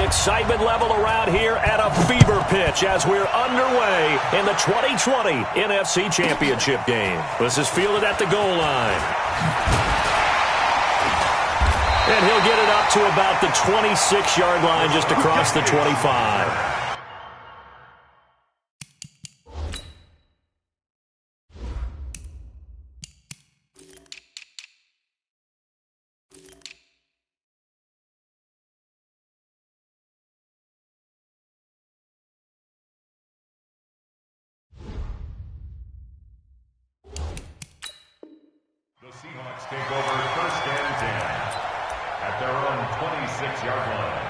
Excitement level around here at a fever pitch as we're underway in the 2020 NFC Championship game. This is fielded at the goal line. And he'll get it up to about the 26-yard line just across the 25. The Seahawks take over first and 10 at their own 26-yard line.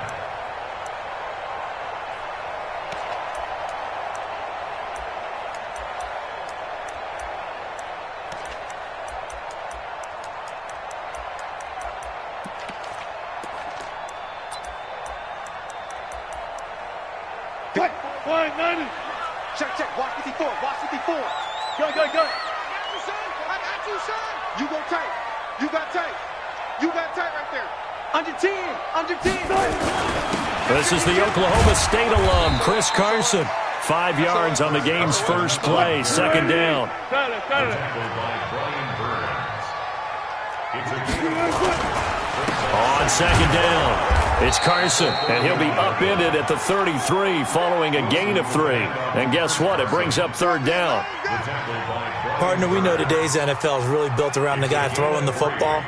Check. Watch 54. Go. I got you, son. You go tight. You got tight right there. Under 10. This is the Oklahoma State alum, Chris Carson. 5 yards on the game's first play, second down. On second down, it's Carson, and he'll be upended at the 33 following a gain of 3. And guess what? It brings up third down. Partner, we know today's NFL is really built around the guy throwing the football.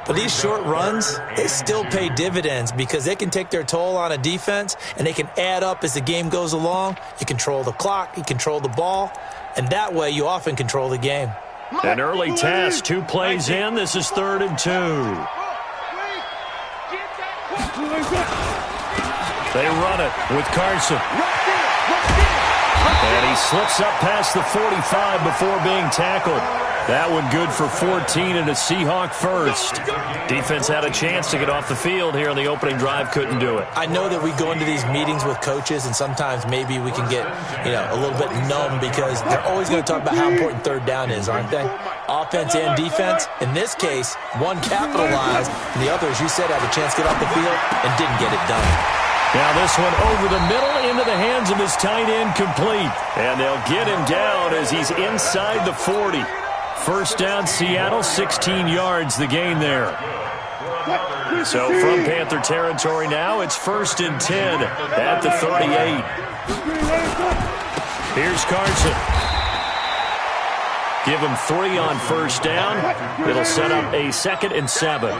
But these short runs, they still pay dividends because they can take their toll on a defense, and they can add up as the game goes along. You control the clock, you control the ball, and that way you often control the game. An early test, 2 plays in. This is 3rd and 2. They run it with Carson. And he slips up past the 45 before being tackled. That one good for 14 and a Seahawk first. Defense had a chance to get off the field here on the opening drive, couldn't do it. I know that we go into these meetings with coaches, and sometimes maybe we can get, a little bit numb because they're always going to talk about how important third down is, aren't they? Offense and defense. In this case, one capitalized, and the other, as you said, had a chance to get off the field and didn't get it done. Now this one over the middle into the hands of his tight end, complete. And they'll get him down as he's inside the 40. First down, Seattle, 16 yards the gain there. So from Panther territory now, it's 1st and 10 at the 38. Here's Carson. Give him 3 on first down. It'll set up a 2nd and 7.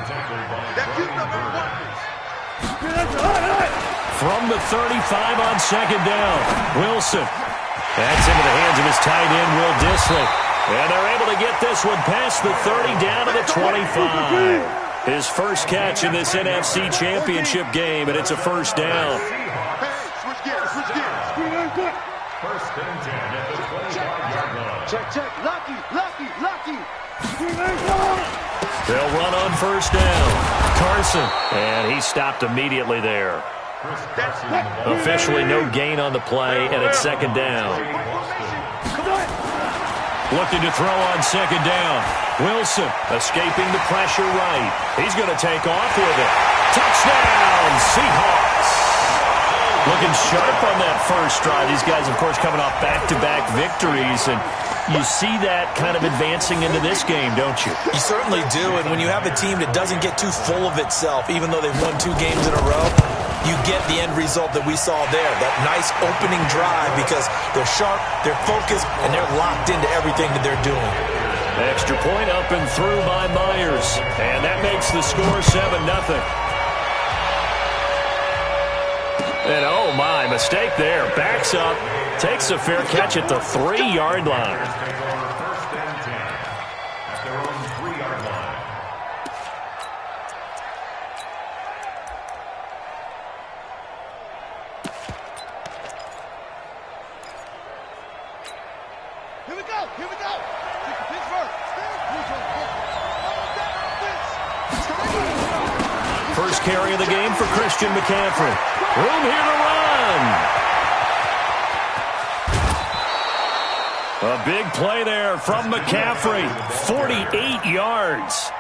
From the 35 on second down, Wilson. That's into the hands of his tight end, Will Dissly. And they're able to get this one past the 30 down to the 25. His first catch in this NFC Championship game, and it's a first down. Switch gears. First and 10 at the 25-yard line. Check. Lucky. They'll run on first down. Carson, and he stopped immediately there. Officially no gain on the play, and it's second down. Looking to throw on second down. Wilson escaping the pressure right. He's going to take off with it. Touchdown, Seahawks. Looking sharp on that first drive. These guys, of course, coming off back-to-back victories, and you see that kind of advancing into this game, don't you? You certainly do, and when you have a team that doesn't get too full of itself, even though they've won 2 games in a row, you get the end result that we saw there, that nice opening drive, because they're sharp, they're focused, and they're locked into everything that they're doing. Extra point up and through by Myers, and that makes the score 7-0. And oh my, mistake there. Backs up, takes a fair catch at the 3-yard line. First and 10 at their own 3-yard line. Here we go. First carry of the game for Christian McCaffrey. Room here to run. A big play there from McCaffrey. 48 yards.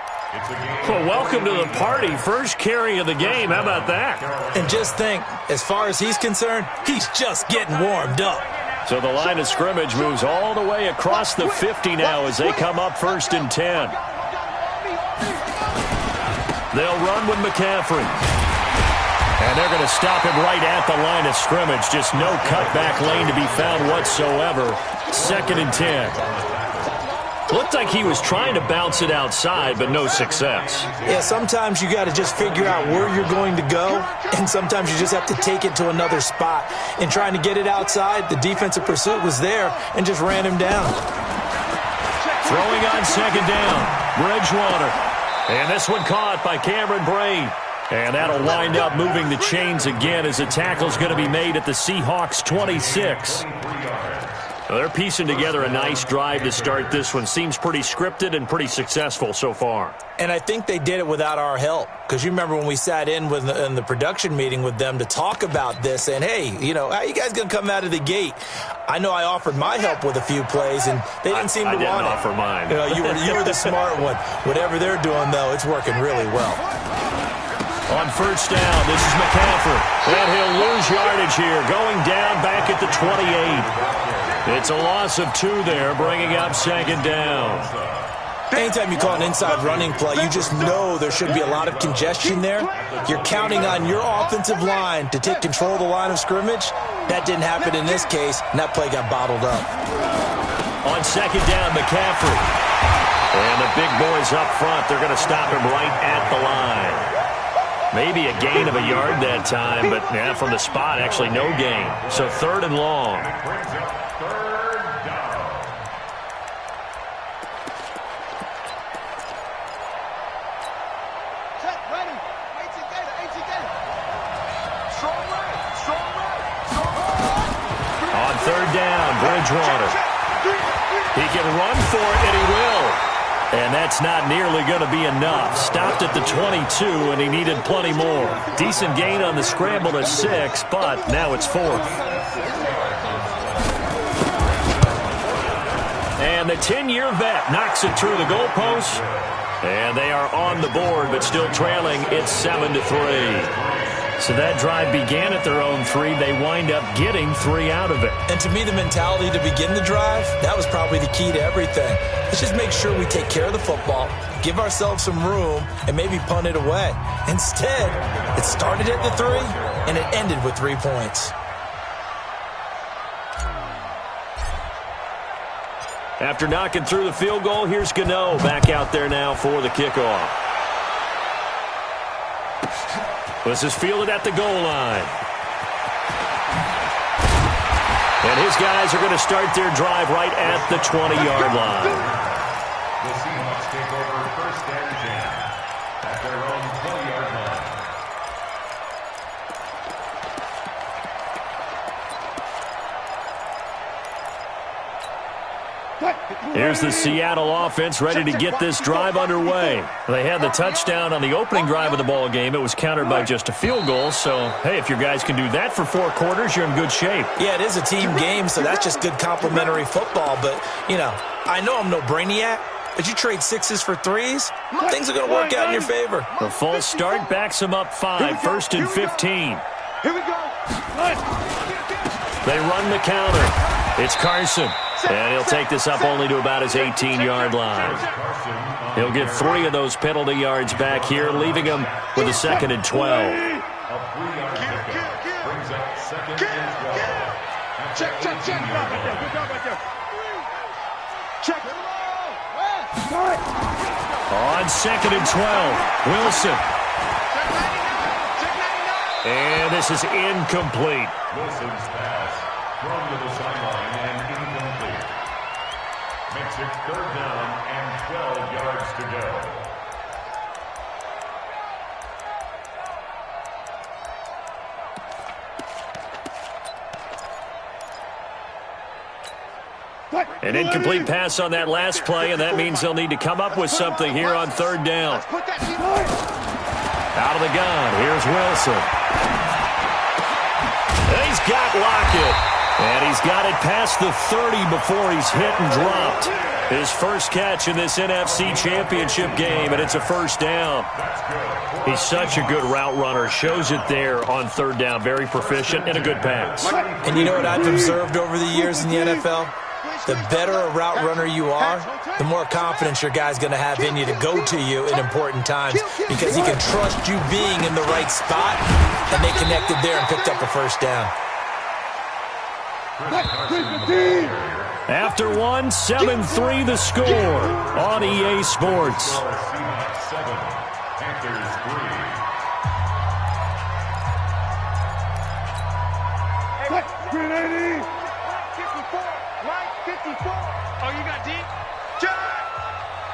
Well, welcome to the party. First carry of the game. How about that? And just think, as far as he's concerned, he's just getting warmed up. So the line of scrimmage moves all the way across the 50 now as they come up 1st and 10. They'll run with McCaffrey. And they're going to stop him right at the line of scrimmage. Just no cutback lane to be found whatsoever. 2nd and 10. Looked like he was trying to bounce it outside, but no success. Yeah, sometimes you got to just figure out where you're going to go, and sometimes you just have to take it to another spot. In trying to get it outside, the defensive pursuit was there and just ran him down. Throwing on 2nd down, Bridgewater. And this one caught by Cameron Braid. And that'll wind up moving the chains again as the tackle's going to be made at the Seahawks 26. Well, they're piecing together a nice drive to start this one. Seems pretty scripted and pretty successful so far. And I think they did it without our help. Because you remember when we sat in the production meeting with them to talk about this, and hey, you know, how you guys going to come out of the gate? I know I offered my help with a few plays, and they didn't seem to want it. I didn't offer mine. You were the smart one. Whatever they're doing, though, it's working really well. On 1st down, this is McCaffrey. And he'll lose yardage here, going down back at the 28. It's a loss of 2 there, bringing up 2nd down. Anytime you call an inside running play, you just know there should be a lot of congestion there. You're counting on your offensive line to take control of the line of scrimmage. That didn't happen in this case, and that play got bottled up. On 2nd down, McCaffrey. And the big boys up front, they're going to stop him right at the line. Maybe a gain of a yard that time, but yeah, from the spot, actually no gain. So 3rd and long. On 3rd down, Bridgewater. He can run for it, and he will. And that's not nearly going to be enough. Stopped at the 22, and he needed plenty more. Decent gain on the scramble to 6, but now it's 4th. And the 10-year vet knocks it through the goalpost. And they are on the board, but still trailing. It's 7-3. So that drive began at their own 3. They wind up getting 3 out of it. And to me, the mentality to begin the drive, that was probably the key to everything. Let's just make sure we take care of the football, give ourselves some room, and maybe punt it away. Instead, it started at the 3, and it ended with 3 points. After knocking through the field goal, here's Gano back out there now for the kickoff. This is fielded at the goal line. And his guys are going to start their drive right at the 20-yard line. The Seahawks take over 1st and 10 at their own 20-yard line. Here's the Seattle offense ready to get this drive underway. They had the touchdown on the opening drive of the ball game. It was countered by just a field goal. So, hey, if your guys can do that for 4 quarters, you're in good shape. Yeah, it is a team game, so that's just good complimentary football. But, you know, I know I'm no brainiac, but you trade 6s for 3s, things are going to work out in your favor. The false start backs them up 5, 1st and 15. Here we go. They run the counter. It's Carson. And he'll take this up only to about his 18-yard line. He'll get 3 of those penalty yards back here, leaving him with a 2nd and 12. A 3-yard pickup brings up 2nd and 12. Check. Good job right there. Check. On 2nd and 12, Wilson. And this is incomplete. Wilson's pass thrown to the sideline and incomplete. Makes it 3rd down and 12 yards to go. An incomplete pass on that last play, and that means they'll need to come up with something here on 3rd down. Out of the gun, here's Wilson. And he's got Lockett. And he's got it past the 30 before he's hit and dropped. His first catch in this NFC Championship game, and it's a first down. He's such a good route runner. Shows it there on third down. Very proficient and a good pass. And you know what I've observed over the years in the NFL? The better a route runner you are, the more confidence your guy's going to have in you to go to you in important times because he can trust you being in the right spot, and they connected there and picked up a first down. After one, 7-3 the score on EA Sports. Panthers 3. Green 80. 54. Right 54. Oh, you got deep? Jack!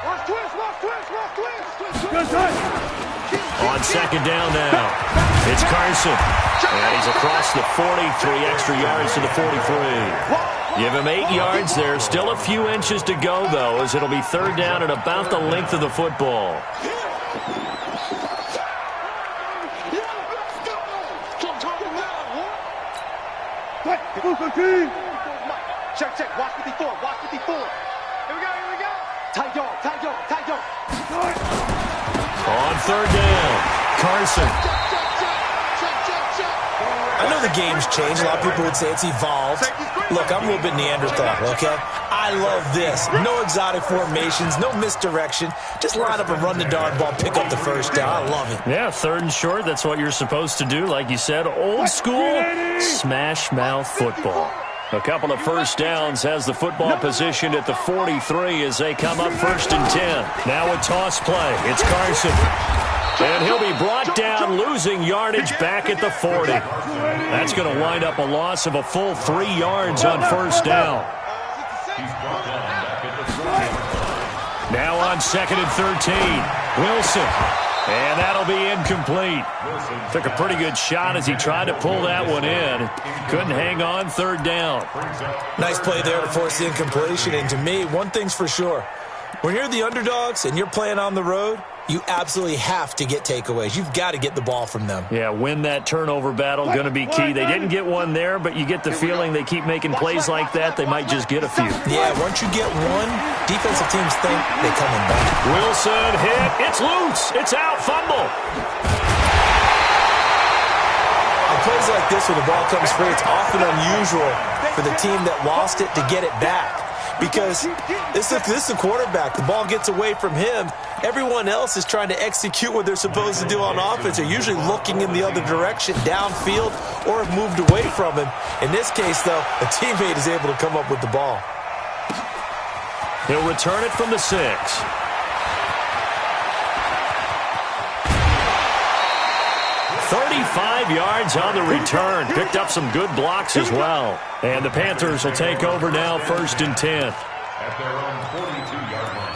Watch twist, watch twist, watch twist. Good time. On second down now, it's Carson. And he's across the 40, 3 extra yards to the 43. Give him 8 yards there. Still a few inches to go, though, as it'll be third down at about the length of the football. Check, check. Watch 54, watch 54. Here we go, here we go. Tight dog, tight dog, tight dog. On third down, Carson. I know the game's changed. A lot of people would say it's evolved. Look, I'm a little bit Neanderthal, okay? I love this. No exotic formations, no misdirection. Just line up and run the darn ball, pick up the first down. I love it. Yeah, third and short, that's what you're supposed to do. Like you said, old school, smash mouth football. A couple of first downs has the football positioned at the 43 as they come up first and 10. Now a toss play. It's Carson. And he'll be brought down, losing yardage back at the 40. That's going to wind up a loss of a full 3 yards on first down. Now on second and 13, Wilson. And that'll be incomplete. Took a pretty good shot as he tried to pull that one in. Couldn't hang on third down. Nice play there to force the incompletion. And to me, one thing's for sure. When you're the underdogs and you're playing on the road, you absolutely have to get takeaways. You've got to get the ball from them. Yeah, win that turnover battle, going to be key. They didn't get one there, but you get the feeling they keep making plays like that, they might just get a few. Yeah, once you get one, defensive teams think they come in back. Wilson hit. It's loose. It's out. Fumble. On plays like this where the ball comes free, it's often unusual for the team that lost it to get it back. Because this is the quarterback. The ball gets away from him. Everyone else is trying to execute what they're supposed to do on offense. They're usually looking in the other direction, downfield, or have moved away from him. In this case, though, a teammate is able to come up with the ball. He'll return it from the 6. 35 yards on the return. Picked up some good blocks as well. And the Panthers will take over now, first and 10. At their own 42-yard line.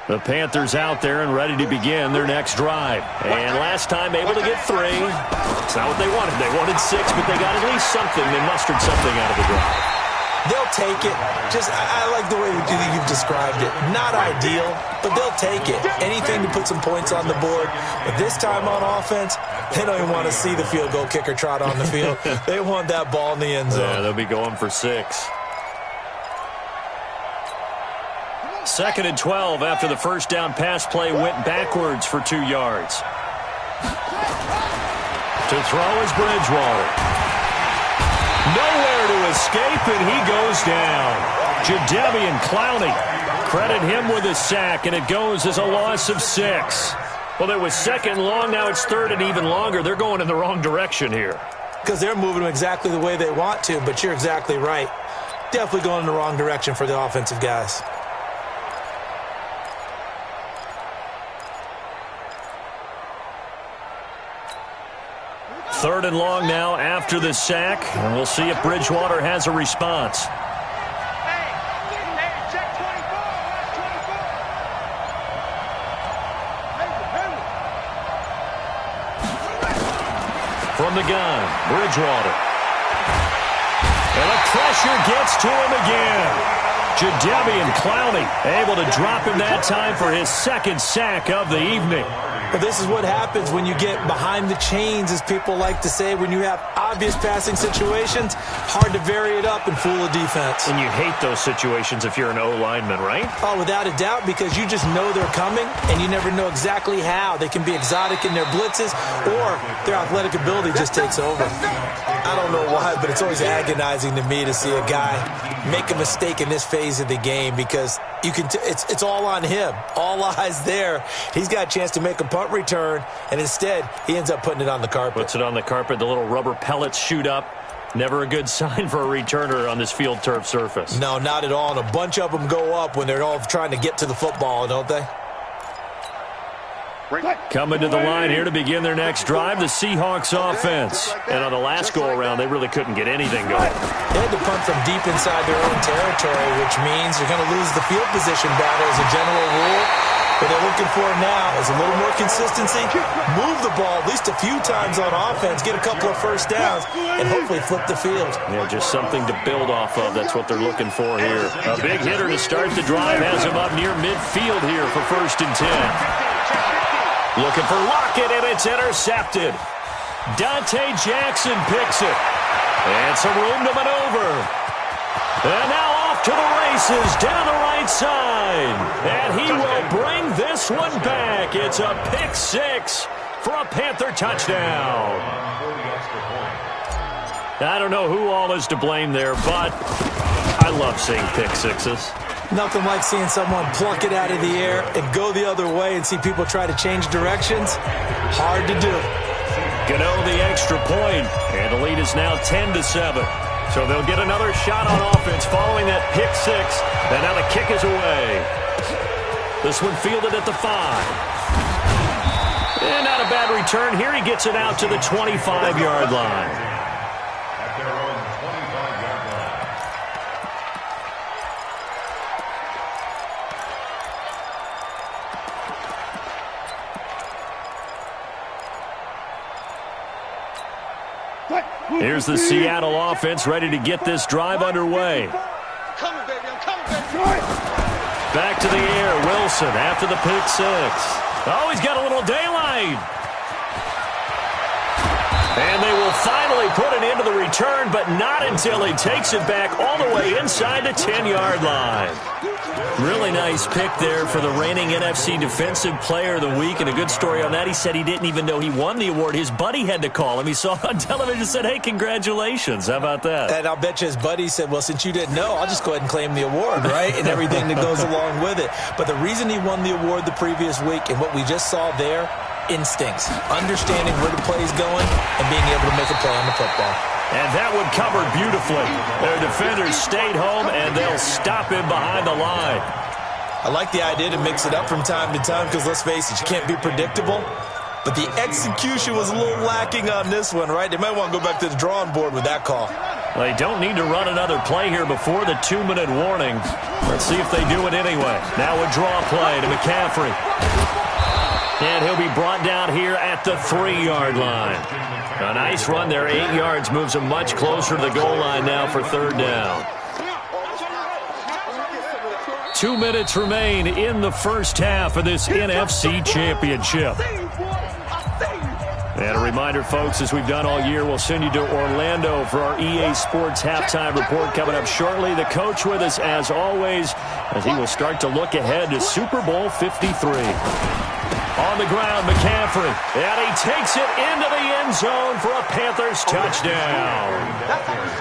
The Panthers out there and ready to begin their next drive. And last time able to get 3. It's not what they wanted. They wanted 6, but they got at least something. They mustered something out of the drive. They'll take it. I like the way you've described it. Not ideal, but they'll take it. Anything to put some points on the board. But this time on offense, they don't even want to see the field goal kicker trot on the field. They want that ball in the end zone. Yeah, they'll be going for 6. Second and 12 after the first down pass play went backwards for 2 yards. To throw is Bridgewater. Nowhere to escape, and he goes down. Jadeveon Clowney. Credit him with a sack, and it goes as a loss of 6. Well, it was second and long. Now it's third and even longer. They're going in the wrong direction here. Because they're moving them exactly the way they want to, but you're exactly right. Definitely going in the wrong direction for the offensive guys. Third and long now after the sack, and we'll see if Bridgewater has a response. From the gun, Bridgewater. And the pressure gets to him again. Jadeveon Clowney able to drop him that time for his second sack of the evening. Well, this is what happens when you get behind the chains, as people like to say. When you have obvious passing situations, hard to vary it up and fool a defense. And you hate those situations if you're an O-lineman, right? Oh, without a doubt, because you just know they're coming, and you never know exactly how. They can be exotic in their blitzes, or their athletic ability just takes over. I don't know why, but it's always agonizing to me to see a guy make a mistake in this phase of the game, because you can it's all on him. All eyes there. He's got a chance to make a punt return, and instead he ends up putting it on the carpet. Puts it on the carpet. The little rubber pellets shoot up. Never a good sign for a returner on this field turf surface. No, not at all. And a bunch of them go up when they're all trying to get to the football, don't they? Coming to the line here to begin their next drive, the Seahawks offense. And on the last go-around, they really couldn't get anything going. They had to punt from deep inside their own territory, which means you're going to lose the field position battle as a general rule. What they're looking for now is a little more consistency, move the ball at least a few times on offense, get a couple of first downs, and hopefully flip the field. Yeah, just something to build off of. That's what they're looking for here. A big hitter to start the drive has him up near midfield here for 1st and 10. Looking for Lockett, and it's intercepted. Dante Jackson picks it. And some room to maneuver. And now off to the races down the right side. And he will bring this one back. It's a pick six for a Panther touchdown. I don't know who all is to blame there, but I love seeing pick sixes. Nothing like seeing someone pluck it out of the air and go the other way and see people try to change directions. Hard to do. Gano the extra point, and the lead is now 10-7. So they'll get another shot on offense following that pick six, and now the kick is away. This one fielded at the 5. And not a bad return. Here he gets it out to the 25-yard line. At their own 25-yard line. Here's the Seattle offense ready to get this drive underway. Coming, baby. I'm coming, baby. Back to the air. Wilson after the pick six. Oh, he's got a little daylight. And they will finally put it into the return, but not until he takes it back all the way inside the 10-yard line. Really nice pick there for the reigning NFC Defensive Player of the Week, and a good story on that. He said he didn't even know he won the award. His buddy had to call him. He saw it on television and said, hey, congratulations. How about that? And I'll bet you his buddy said, well, since you didn't know, I'll just go ahead and claim the award, right? And everything that goes along with it. But the reason he won the award the previous week and what we just saw there, instincts, understanding where the play is going and being able to make a play on the football. And that one covered beautifully. Their defenders stayed home, and they'll stop him behind the line. I like the idea to mix it up from time to time because, let's face it, you can't be predictable. But the execution was a little lacking on this one, right? They might want to go back to the drawing board with that call. They don't need to run another play here before the 2-minute warning. Let's see if they do it anyway. Now a draw play to McCaffrey. And he'll be brought down here at the 3-yard line. A nice run there, 8 yards, moves him much closer to the goal line now for 3rd down. 2 minutes remain in the first half of this NFC Championship. And a reminder, folks, as we've done all year, we'll send you to Orlando for our EA Sports halftime report coming up shortly. The coach with us, as always, as he will start to look ahead to Super Bowl 53. On the ground, McCaffrey, and he takes it into the end zone for a Panthers touchdown.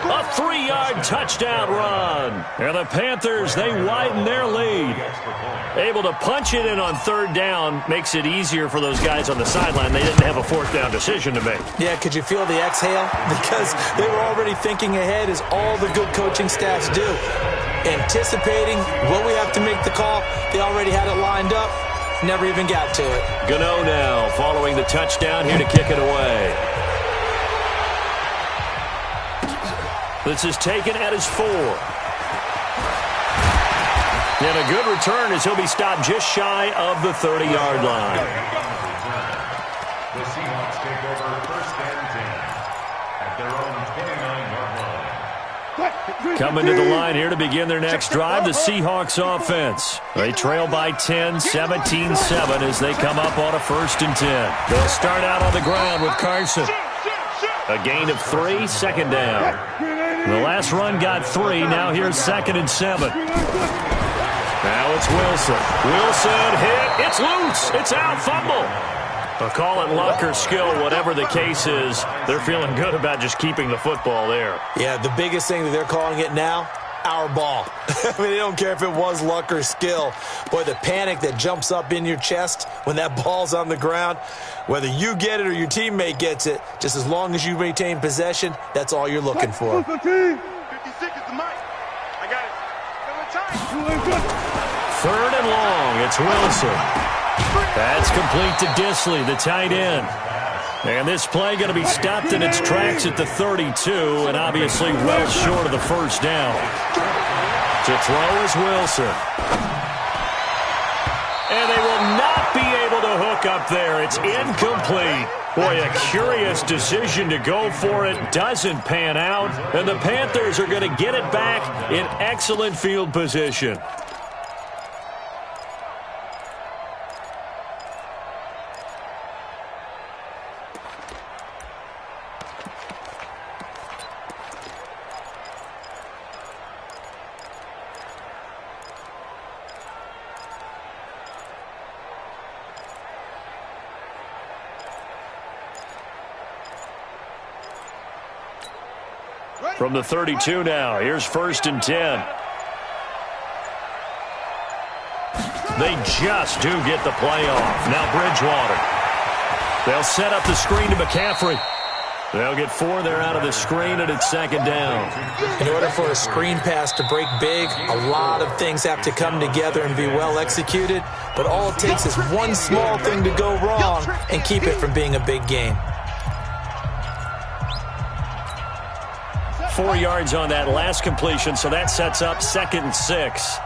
A 3-yard touchdown run. And the Panthers, they widen their lead. Able to punch it in on 3rd down makes it easier for those guys on the sideline. They didn't have a 4th down decision to make. Yeah, could you feel the exhale? Because they were already thinking ahead, as all the good coaching staffs do. Anticipating what we have to make the call. They already had it lined up. Never even got to it. Gano now following the touchdown here to kick it away. This is taken at his 4. And a good return as he'll be stopped just shy of the 30-yard line. The Seahawks take over 1st and 10 at their own 29-yard line. Coming to the line here to begin their next drive, the Seahawks offense. They trail by 10, 17-7 as they come up on a 1st and 10. They'll start out on the ground with Carson. A gain of 3, 2nd down. The last run got 3. Now here's 2nd and 7. Now it's Wilson. Wilson hit. It's loose. It's out. Fumble. They'll call it luck or skill, whatever the case is. They're feeling good about just keeping the football there. Yeah, the biggest thing that they're calling it now, our ball. I mean, they don't care if it was luck or skill. Boy, the panic that jumps up in your chest when that ball's on the ground, whether you get it or your teammate gets it, just as long as you maintain possession, that's all you're looking for. 56 is the mic. I got it. 3rd and long. It's Wilson. That's complete to Disley, the tight end. And this play going to be stopped in its tracks at the 32, and obviously well short of the 1st down. To throw is Wilson. And they will not be able to hook up there. It's incomplete. Boy, a curious decision to go for it. Doesn't pan out. And the Panthers are going to get it back in excellent field position. From the 32 now, here's 1st and 10. They just do get the play off. Now Bridgewater. They'll set up the screen to McCaffrey. They'll get 4 there out of the screen, and it's 2nd down. In order for a screen pass to break big, a lot of things have to come together and be well executed, but all it takes is one small thing to go wrong and keep it from being a big game. 4 yards on that last completion, so that sets up 2nd and 6.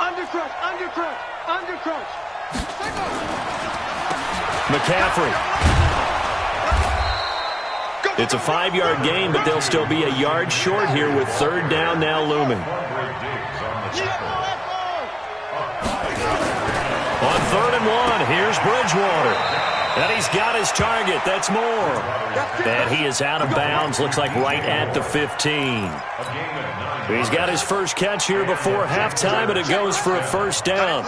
Under crunch. McCaffrey. It's a 5-yard gain, but they'll still be a yard short here with 3rd down now looming. On 3rd and 1, here's Bridgewater. And he's got his target. That's Moore. And he is out of bounds. Looks like right at the 15. He's got his first catch here before halftime, and it goes for a 1st down.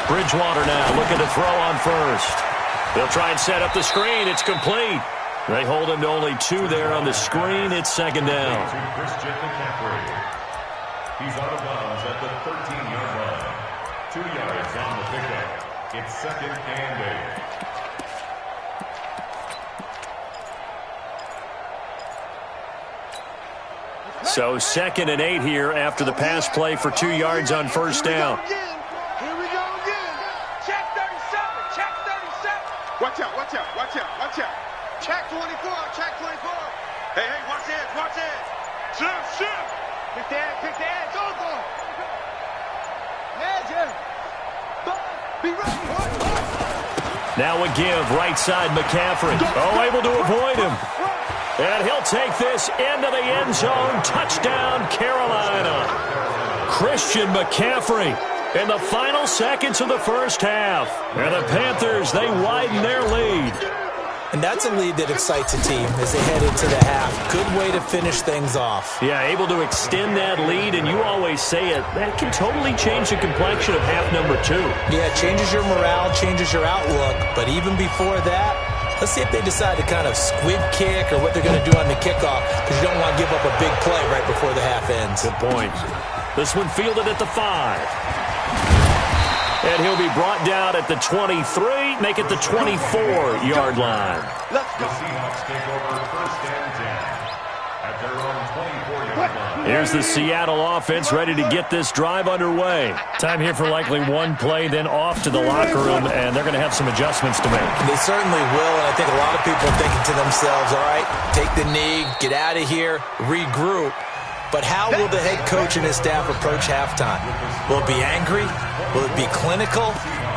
Bridgewater now looking to throw on 1st. They'll try and set up the screen. It's complete. They hold him to only 2 there on the screen. It's 2nd down. He's out of bounds at the 13-yard line. 2 yards on the pickup. It's 2nd and 8. So 2nd and 8 here after the pass play for 2 yards on 1st down. Here we go again. Check 37. Check 37. Watch out. Check 24. Hey, watch this. Shift. Pick the edge. Go. Edge. Be ready. Now a give right side McCaffrey. Able to avoid him. And he'll take this into the end zone. Touchdown, Carolina. Christian McCaffrey in the final seconds of the 1st half. And the Panthers, they widen their lead. And that's a lead that excites a team as they head into the half. Good way to finish things off. Yeah, able to extend that lead, and you always say it, that can totally change the complexion of half number 2. Yeah, it changes your morale, changes your outlook. But even before that, let's see if they decide to kind of squib kick or what they're going to do on the kickoff, because you don't want to give up a big play right before the half ends. Good point. This one fielded at the 5. And he'll be brought down at the 23, make it the 24-yard line. Let's go. The Seahawks take over 1st and 10 at their own 24-yard line. Here's the Seattle offense ready to get this drive underway. Time here for likely one play, then off to the locker room, and they're going to have some adjustments to make. They certainly will, and I think a lot of people are thinking to themselves, all right, take the knee, get out of here, regroup. But how will the head coach and his staff approach halftime? Will it be angry? Will it be clinical?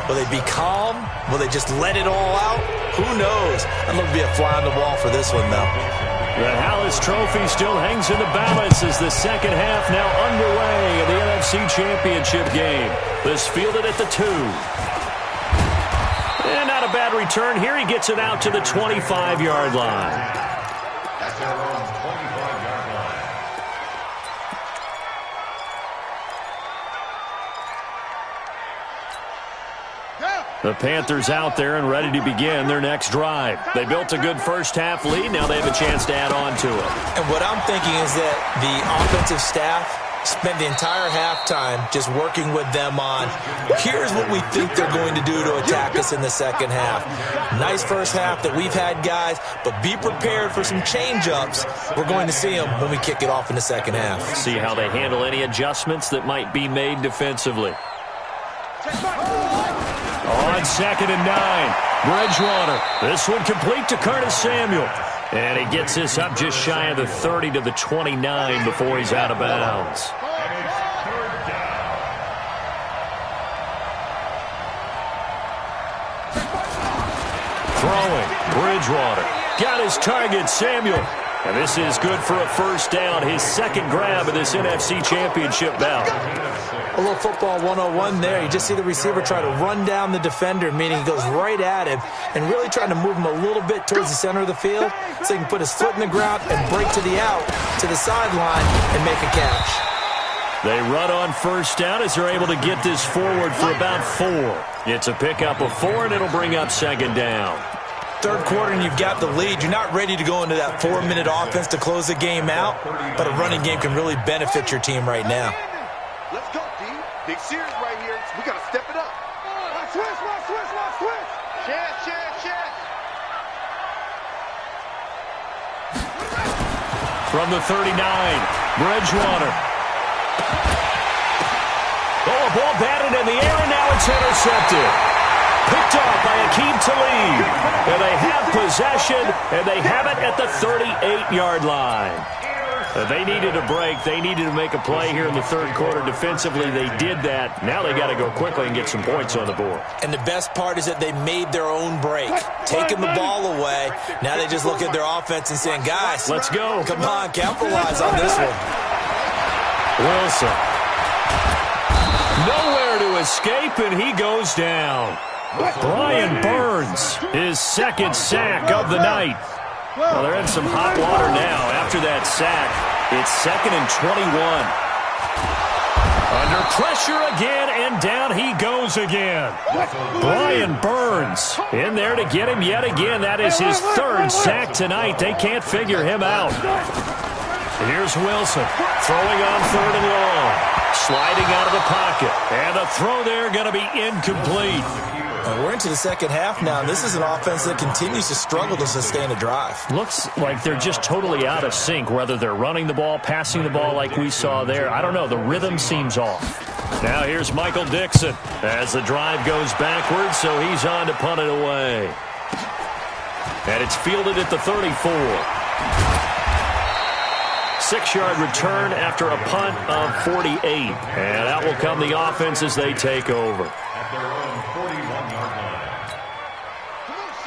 Will they be calm? Will they just let it all out? Who knows? I'd love to be a fly on the wall for this one, though. The Hallis Trophy still hangs in the balance as the second half now underway in the NFC Championship game. This fielded at the 2. And not a bad return here. He gets it out to the 25-yard line. That's their own 25-yard line. The Panthers out there and ready to begin their next drive. They built a good first-half lead. Now they have a chance to add on to it. And what I'm thinking is that the offensive staff spent the entire halftime just working with them on, here's what we think they're going to do to attack us in the second half. Nice first half that we've had, guys, but be prepared for some change-ups. We're going to see them when we kick it off in the second half. See how they handle any adjustments that might be made defensively. On 2nd and 9, Bridgewater. This one complete to Curtis Samuel. And he gets this up just shy of the 30 to the 29 before he's out of bounds. And it's third down. Throwing, Bridgewater. Got his target, Samuel. And this is good for a first down, his second grab of this NFC Championship bout. A little football 101 there. You just see the receiver try to run down the defender, meaning he goes right at him and really trying to move him a little bit towards the center of the field so he can put his foot in the ground and break to the out, to the sideline, and make a catch. They run on first down as they're able to get this forward for about 4. It's a pickup of 4, and it'll bring up second down. Third quarter and you've got the lead. You're not ready to go into that 4-minute offense to close the game out, but a running game can really benefit your team right now. Let's go, D. Big series right here. We got to step it up. Switch, switch. Check. From the 39, Bridgewater. Oh, a ball batted in the air, and now it's intercepted. Picked off by Akeem Talib. And they have possession, and they have it at the 38-yard line. They needed a break. They needed to make a play here in the third quarter. Defensively, they did that. Now they got to go quickly and get some points on the board. And the best part is that they made their own break, taking the ball away. Now they just look at their offense and saying, guys, let's go. Come on, capitalize on this one. Wilson. Nowhere to escape, and he goes down. Brian Burns, his second sack of the night. Well, they're in some hot water now. After that sack, it's 2nd and 21. Under pressure again, and down he goes again. Brian Burns in there to get him yet again. That is his third sack tonight. They can't figure him out. Here's Wilson throwing on 3rd and long. Sliding out of the pocket. And the throw there going to be incomplete. We're into the second half now, and this is an offense that continues to struggle to sustain a drive. Looks like they're just totally out of sync, whether they're running the ball, passing the ball like we saw there. I don't know. The rhythm seems off. Now here's Michael Dixon as the drive goes backwards, so he's on to punt it away. And it's fielded at the 34. 6-yard return after a punt of 48. And out will come the offense as they take over. At their own 41-yard line.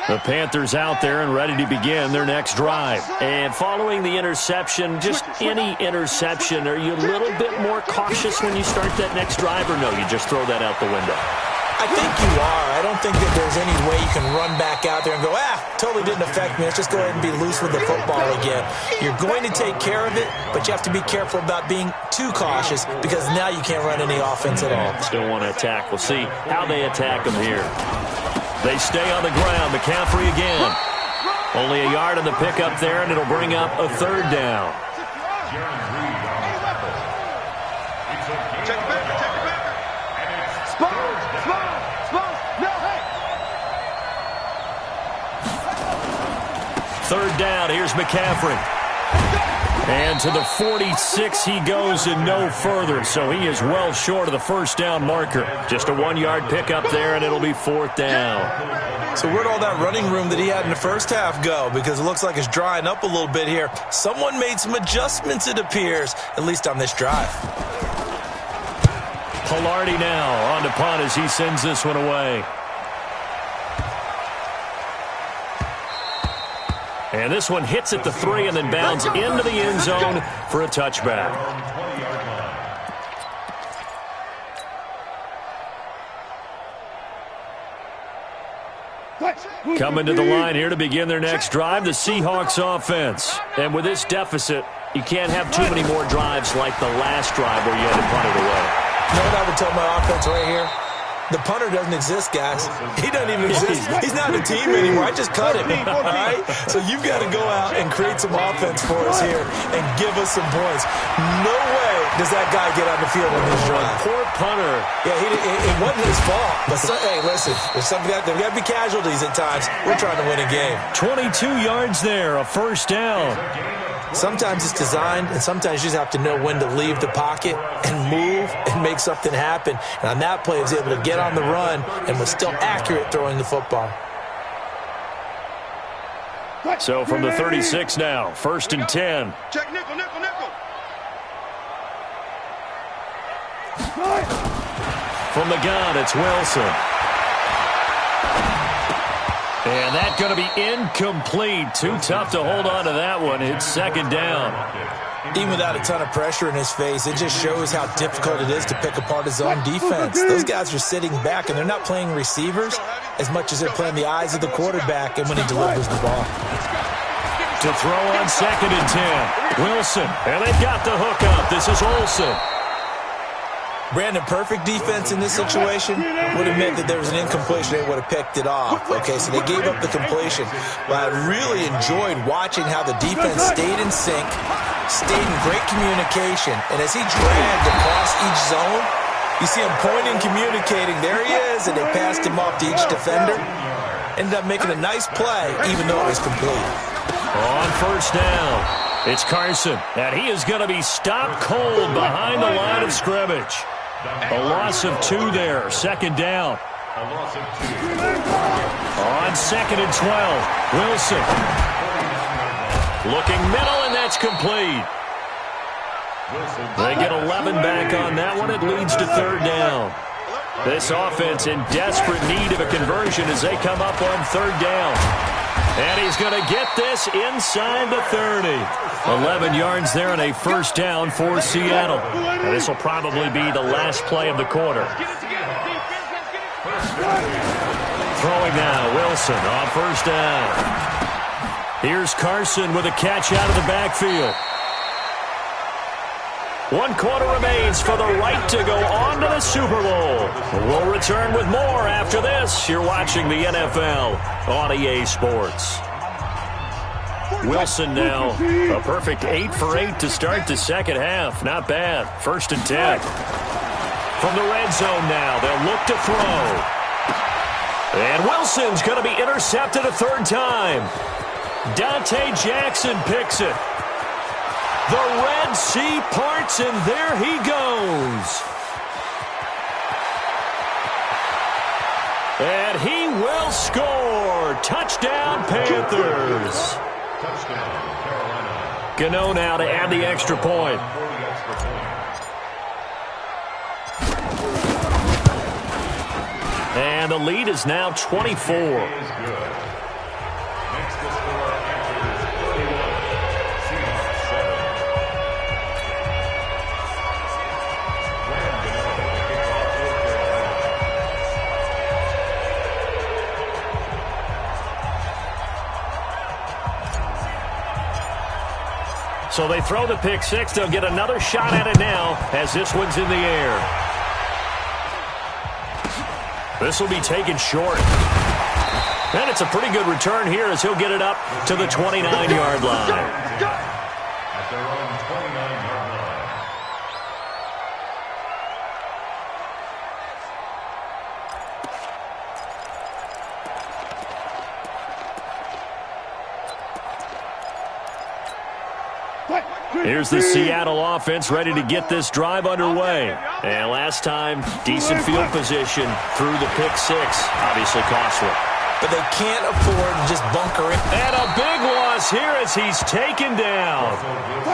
The Panthers out there and ready to begin their next drive. And following the interception, just any interception, are you a little bit more cautious when you start that next drive, or no, you just throw that out the window? I think you are. I don't think that there's any way you can run back out there and go, totally didn't affect me. Let's just go ahead and be loose with the football again. You're going to take care of it, but you have to be careful about being too cautious because now you can't run any offense at all. Still want to attack. We'll see how they attack them here. They stay on the ground. McCaffrey again. Only a yard on the pickup there, and it'll bring up a 3rd down. Check back. Third down, here's McCaffrey. And to the 46 he goes and no further, so he is well short of the first down marker. Just a 1-yard pickup there, and it'll be 4th down. So where'd all that running room that he had in the first half go? Because it looks like it's drying up a little bit here. Someone made some adjustments, it appears, at least on this drive. Pilardi now on to punt as he sends this one away. And this one hits at the 3 and then bounds into the end zone for a touchback. Coming to the line here to begin their next drive, the Seahawks offense. And with this deficit, you can't have too many more drives like the last drive where you had to punt it away. You know what I would tell my offense right here? The punter doesn't exist, guys. He doesn't even exist. He's not a team anymore. I just cut him, all right? So you've got to go out and create some offense for us here and give us some points. No way does that guy get on the field on this drive. Poor punter. Yeah, it wasn't his fault. But, hey, listen, there's got to be casualties at times. We're trying to win a game. 22 yards there, a first down. Sometimes it's designed, and sometimes you just have to know when to leave the pocket and move and make something happen. And on that play, he was able to get on the run and was still accurate throwing the football. So from the 36 now, 1st and 10. Check nickel, nickel, nickel. From the gun, it's Wilson. And that's going to be incomplete. Too tough to hold on to that one. It's 2nd down. Even without a ton of pressure in his face, it just shows how difficult it is to pick apart his own defense. Those guys are sitting back, and they're not playing receivers as much as they're playing the eyes of the quarterback and when he delivers the ball. To throw on 2nd and 10. Wilson. And they've got the hook up. This is Olsen. Brandon, perfect defense in this situation would have meant that there was an incompletion. They would have picked it off. Okay, so they gave up the completion. But I really enjoyed watching how the defense stayed in sync, stayed in great communication. And as he dragged across each zone, you see him pointing, communicating. There he is, and they passed him off to each defender. Ended up making a nice play, even though it was complete. On 1st down, it's Carson, and he is going to be stopped cold behind the line of scrimmage. A loss of 2 there, 2nd down. On 2nd and 12, Wilson. Looking middle, and that's complete. They get 11 back on that one. It leads to 3rd down. This offense in desperate need of a conversion as they come up on 3rd down. And he's going to get this inside the 30. 11 yards there and a 1st down for Seattle. And this will probably be the last play of the quarter. Throwing now, Wilson on 1st down. Here's Carson with a catch out of the backfield. 1 quarter remains for the right to go on to the Super Bowl. We'll return with more after this. You're watching the NFL on EA Sports. Wilson now, a perfect 8 for 8 to start the 2nd half. Not bad. 1st and 10. From the red zone now, they'll look to throw. And Wilson's going to be intercepted a 3rd time. Dante Jackson picks it. The Red Sea parts, and there he goes. And he will score. Touchdown, Panthers. Touchdown, Carolina. Gano now to add the extra point. And the lead is now 24. So they throw the pick 6. They'll get another shot at it now as this one's in the air. This will be taken short. And it's a pretty good return here as he'll get it up to the 29-yard line. At their own 29-yard line. Here's the Seattle offense ready to get this drive underway. And last time, decent field position through the pick 6. Obviously costly. But they can't afford to just bunker it. And a big loss here as he's taken down.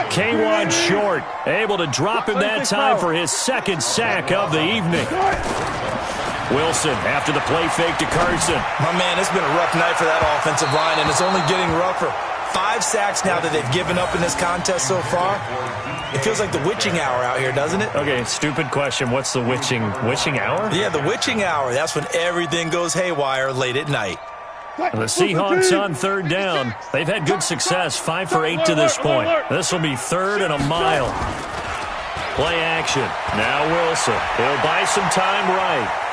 K1 short, able to drop him that time for his 2nd sack of the evening. Wilson after the play fake to Carson. My man, it's been a rough night for that offensive line, and it's only getting rougher. 5 sacks now that they've given up in this contest so far. It feels like the witching hour out here, doesn't it? Okay, stupid question. What's the witching hour? Yeah, the witching hour. That's when everything goes haywire late at night. The Seahawks on 3rd down. They've had good success, 5 for 8 to this point. This will be 3rd and a mile. Play action. Now Wilson. He'll buy some time right.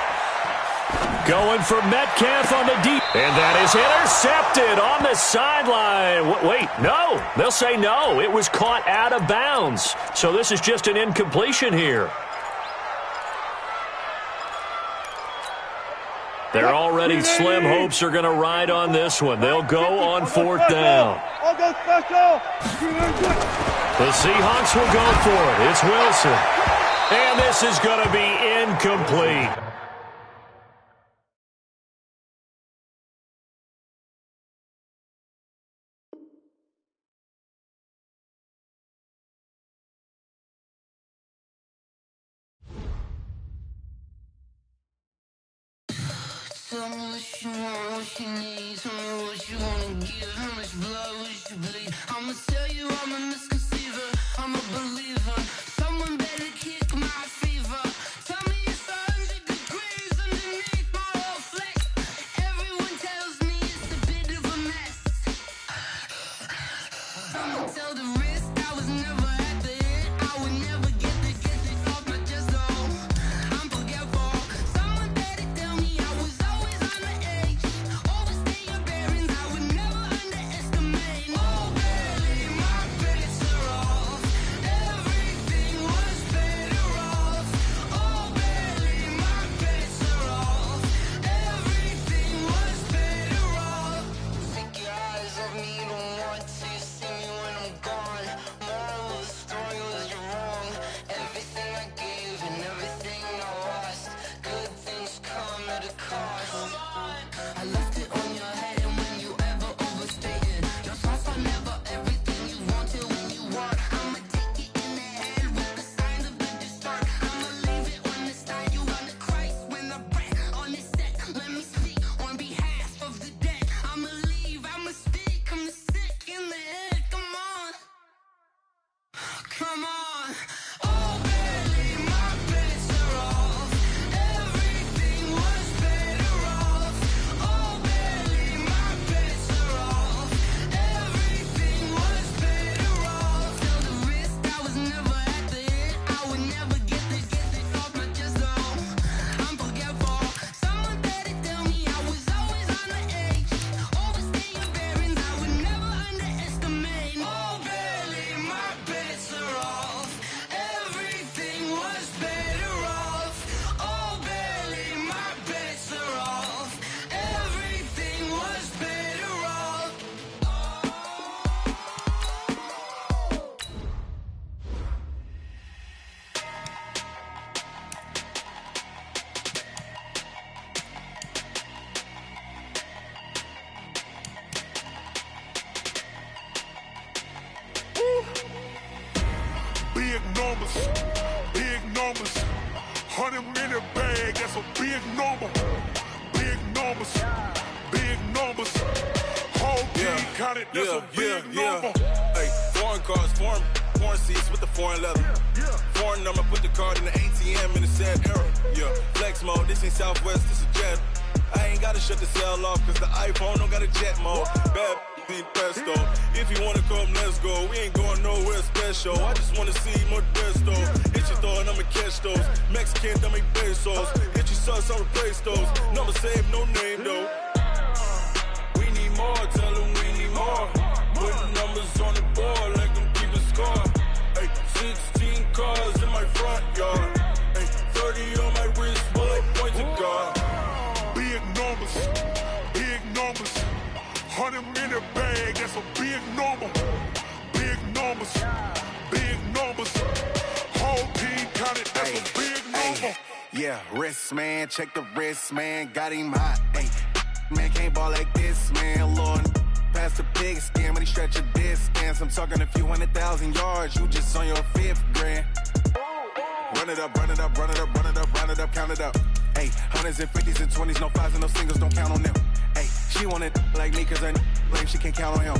Going for Metcalf on the deep. And that is intercepted on the sideline. Wait, no. They'll say no. It was caught out of bounds. So this is just an incompletion here. Their already slim hopes are going to ride on this one. They'll go on 4th down. The Seahawks will go for it. It's Wilson. And this is going to be incomplete. Tell me what you want, what you need. Tell me what you wanna give. How much blood would you bleed? I'ma tell you I'm a misconceiver. I'm a believer. Someone better kick my fever. Tell me it's 100 degrees underneath my whole flesh. Everyone tells me it's a bit of a mess. Someone tell the risk I was never at the end. I would never get it off my chest though. I'm forgetful. Someone better tell me I was always on the edge. Overstay your bearings, I would never underestimate. Oh baby, my bets are off. Everything was better off. Oh baby, my bets are off. Everything was better off. Take your eyes off me, you don't want to see me when I'm gone. Moral of the story was you're wrong. Everything I gave and everything I lost. Good things come at a cost. I left it on your head, and when you ever overstated, your thoughts are never everything you wanted when you want. I'ma take it in the head with the signs of the distort. I'ma leave it on the side. You on the Christ when I breath on this set. Let me speak on behalf of the dead. I'ma leave, I'ma speak. I'm the sick in the head. Come on, come on. Oh baby, my bets are off. Everything was better off. Oh baby, my bets are off. Everything was better off. Tell the risk I was never at the end. I would never get it off my chest though. I'm forgetful. Someone better tell me I was always on the edge. Overstay your bearings, I would never underestimate. Oh baby, my bets are off. Everything was better off. Oh baby, my bets are off. Everything was better off. Big numbers, big numbers. 100-minute bag, that's a big number. Big numbers, big numbers. Whole team counted, that's a big number. Hey, foreign cars, foreign seats with the foreign leather. Foreign number, put the card in the ATM in the sad era. Yeah, flex mode, this ain't Southwest, this is jet. I ain't gotta shut the cell off, cause the iPhone don't got a jet mode. Bad need pesto. If you wanna come, let's go. We ain't going nowhere special. I just wanna see more desto. Hit your throw and I'ma catch those. Mexican, dummy pesos. Hit your sauce, I'll replace those. Number save, no name though. We need more, tell them we need more. Putting numbers on the board like them keep a score. Hey, 16 cars in my front yard. Hey, 30 on my wrist, bullet points of God. Big numbers, big numbers. 100-minute bag, that's a big number. Big numbers, big numbers. Whole team counted, that's a big number. Yeah, wrist man, check the wrist man, got him hot. Hey, man can't ball like this, man. Lord, past the pig skin when he stretch a distance. I'm talking a few 100,000 yards, you just on your 5th grand. Run it up, run it up, run it up, run it up, run it up, count it up. Hey, 100s and 50s and 20s, no 5s and no singles, don't count on them. Hey, she want it like me cause her lame, she can't count on him.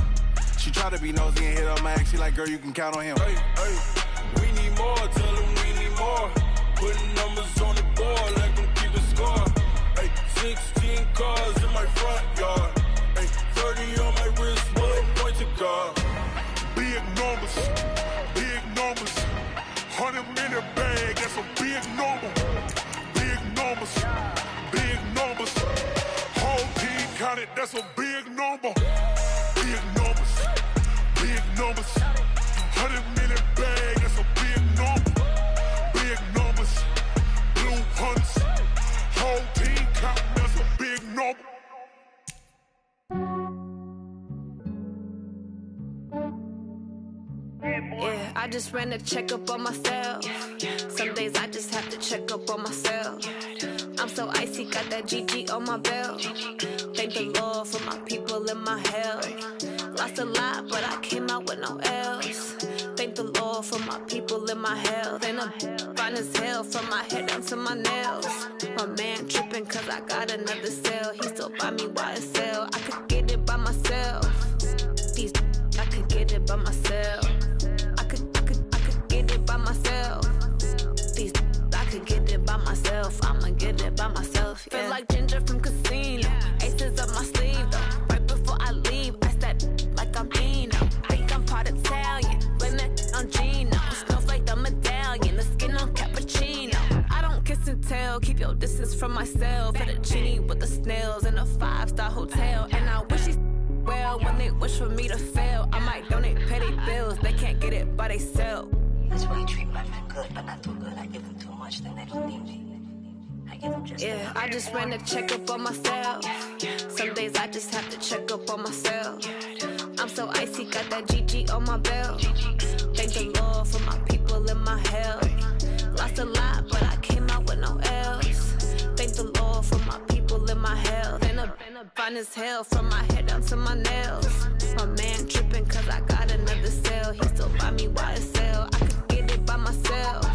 She try to be nosy and hit on my ex. She like, girl, you can count on him. Hey, hey, we need more. Tell them we need more. Putting numbers on the board, let them keep the score. Hey, 16 cars in my front yard. Hey, 30 on my wrist, bullet point to God. Big numbers, big numbers. 100-minute bag, that's a big number. Big numbers, big numbers. Whole team counted, that's a big number. Big numbers, big numbers. 100-minute bag, that's a big number. Big numbers, blue hunts. Whole team counting, that's a big number. Yeah, I just ran a checkup on myself. Some days I just have to check up on myself. I'm so icy, got that GG on my belt. Thank the Lord for my people and my health. Lost a lot, but I came out with no L's. Thank the Lord for my people and my health. And I'm fine as hell from my head down to my nails. My man tripping cause I got another cell. He still buy me YSL. I could get it by myself. These I could get it by myself. I could get it by myself. These I could get it by myself. I'ma get it by myself. Yeah. Feel like Ginger from Casino. Aces up my sleeve though. Right before I leave, I step like I'm Dino. Think I'm part Italian. Blame that on Gino. Smells like the medallion. The skin on cappuccino. I don't kiss and tell. Keep your distance from myself. Fettuccine with the snails in a 5-star hotel. And I wish he's well when they wish for me to fail. I might donate petty bills. They can't get it by themselves. That's why you treat my men good, but not too good. I give them too much, then they don't need me. I give them just yeah, I just ran a checkup on myself. Some days I just have to check up on myself. I'm so icy, got that GG on my belt. Thank the Lord for my people and my health. Lost a lot, but I came out with no L's. Thank the Lord for my people and my health. And I'm fine as hell from my head down to my nails. My man tripping cause I got another cell. He still buy me YSL. I could get it by myself.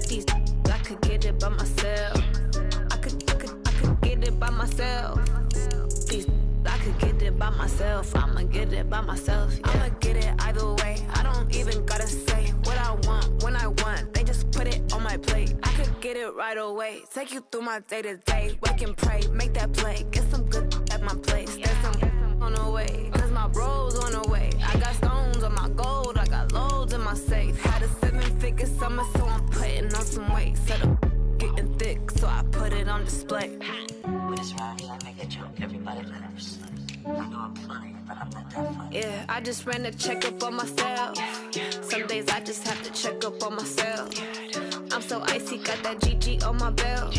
These I could get it by myself. I could get it by myself. These I could get it by myself. I'ma get it by myself. Yeah. I'ma get it either way. I don't even gotta say what I want when I want. They just put it on my plate. I could get it right away. Take you through my day to day. Wake and pray, make that play. Get some good at my place. There's some on the way. Cause my bro's on the way. I got stones on my gold. I got loads in my safe. Had a 7-figure summer, so I'm putting on some weight. Set up getting thick, so I put it on display. With this rhyme, I make a joke, everybody laughs. I know I'm funny, but I'm not that funny. Yeah, I just ran a checkup on myself. Some days I just have to check up on myself. I'm so icy, got that GG on my belt.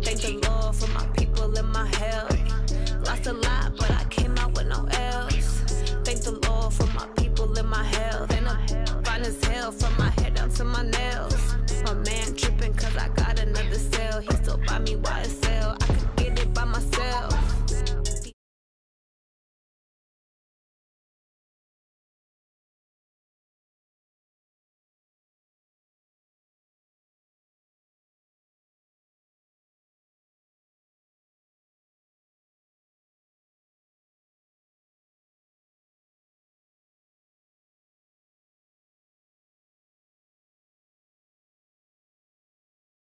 Thank the Lord for my people and my health. Lost a lot, but I came out with no L's. Thank the Lord for my people and my health. And I'm fine as hell from my head down to my nails. My man tripping cause I got another cell. He still buy me YSL. I could